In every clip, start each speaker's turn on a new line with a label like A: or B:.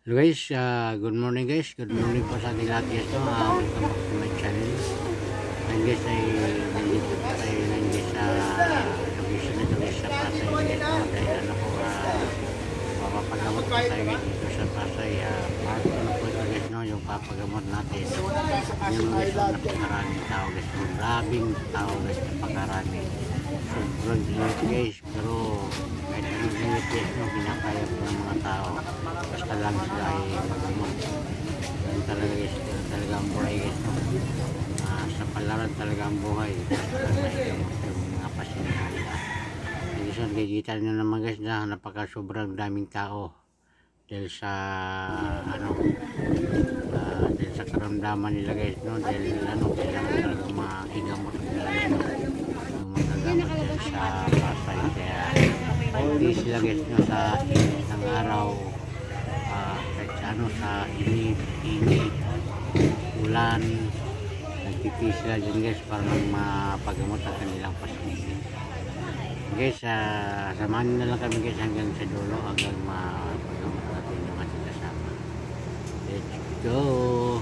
A: Hello guys, good morning guys. Good morning po sa ating lahat guys. Welcome back to my channel. Ngayon guys ay nandito po tayo ngayon guys sa location nito guys sa Pasay guys. Dahil ano po, mapapagamot po tayo guys dito sa Pasay. Part ano po ito guys, no? Yung papagamot natin. Yung guys, napakaraming tao guys. Grabing tao guys, napakarami. Sobrang init guys, pero kahit anong init guys, no, pinakaya po ng mga tao. Basta lang sila ay magamot. Yan talaga guys, talaga ang buhay guys, no? Sa palaran talaga ang buhay. Naigamot yung mga pasyente nila. Guys, kikita nyo naman guys na napaka sobrang daming tao. Dahil sa dahil sa karamdaman nila guys, no? Dahil kailangan talaga maigamot nila sa Pasay. Kaya hindi sila guys, no, sa init ng araw, kahit sa init, ulan, nagtitis sila dyan guys para mapagamot ang kanilang pasyente. Guys, samahan na lang kami guys hanggang sa dulo, hanggang mapagamot natin yung ating kasama. Let's go!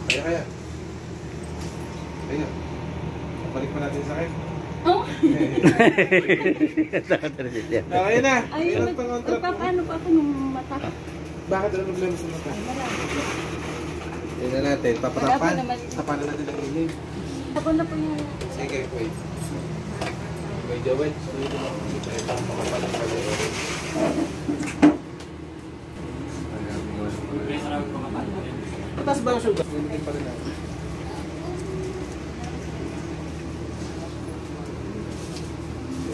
B: Kaya balik pa natin sa akin.
C: Oh!
B: Okay na.
C: Ay, paano pa ako ng mata?
B: Bakit ano problema sa mata? Tignan natin. Tapan na natin ang ilim.
C: Ako na po yung...
B: Sige, wait. May Joel. Sulit mo kung kita ito. Makapalang pa rin. Mataas ba ang sugar? Nilagyan pa rin natin.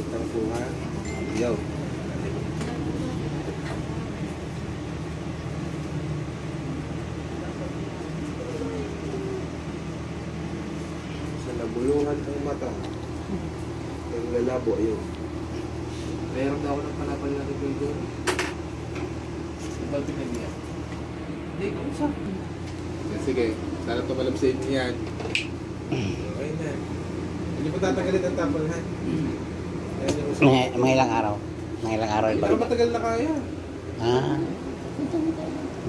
B: Tampuhan. Yaw. Sa nabuluhan ng mata. Yung lalabo, ayun. Mayroon daw ako ng palapal na rin. Ibang pinagyan. Hindi, kung saan? Sige, sana tumalab sa inyo yan. Okay na. Hindi pa tatagalin ang tapal, ha?
A: Mga ilang araw? Mga ilang araw
B: Pero matagal na kaya.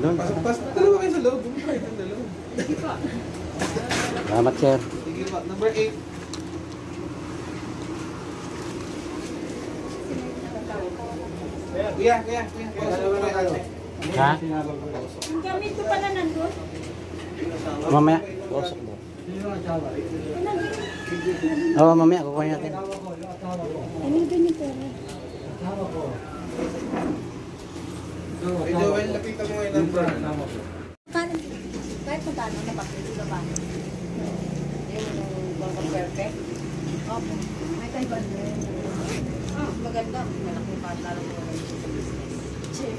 A: Doon.
B: Pasok dalawa kayo sa loob. Bumili kayo ng dalawa.
A: Salamat sir.
B: Sige po, number 8. Kuya.
A: Ha?
C: Ang gamit ko pala nandun.
A: Mamaya. Wasok mo. Oo, mamaya kukuha natin.
C: Ano ganyan po?
B: Hey Joel, lapitan mo yung number.
C: Kahit pa paano napakita ka ba? Yung perfect? Opo. May kaiba na. Maganda. Malaking bata lang mo. Check.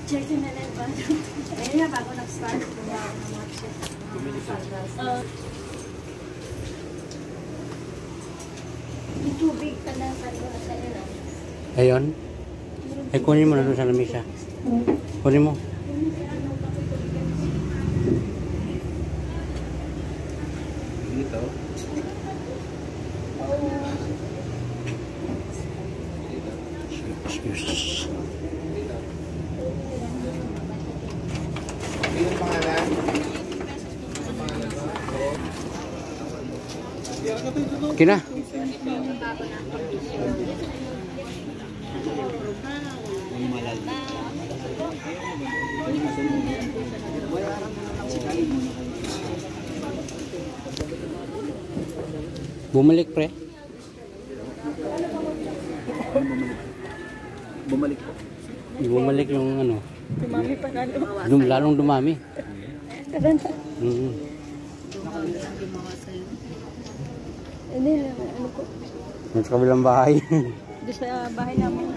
C: Check na lang ba? Ayun nga, bago nag-start. Yung tubig ka na sa'yo.
A: Ayun. Ay, kunin mo na doon sa lamisa. Kunin mo.
B: Dito.
A: Excuse.
B: Ilang pangalan?
A: Okay na. Bumalik pre. Bumalik yung ano.
C: Dumami pa lalo.
A: Lalong dumami.
C: Karanta. Ano po?
A: Sa kabilang bahay.
C: Doon sa bahay namin.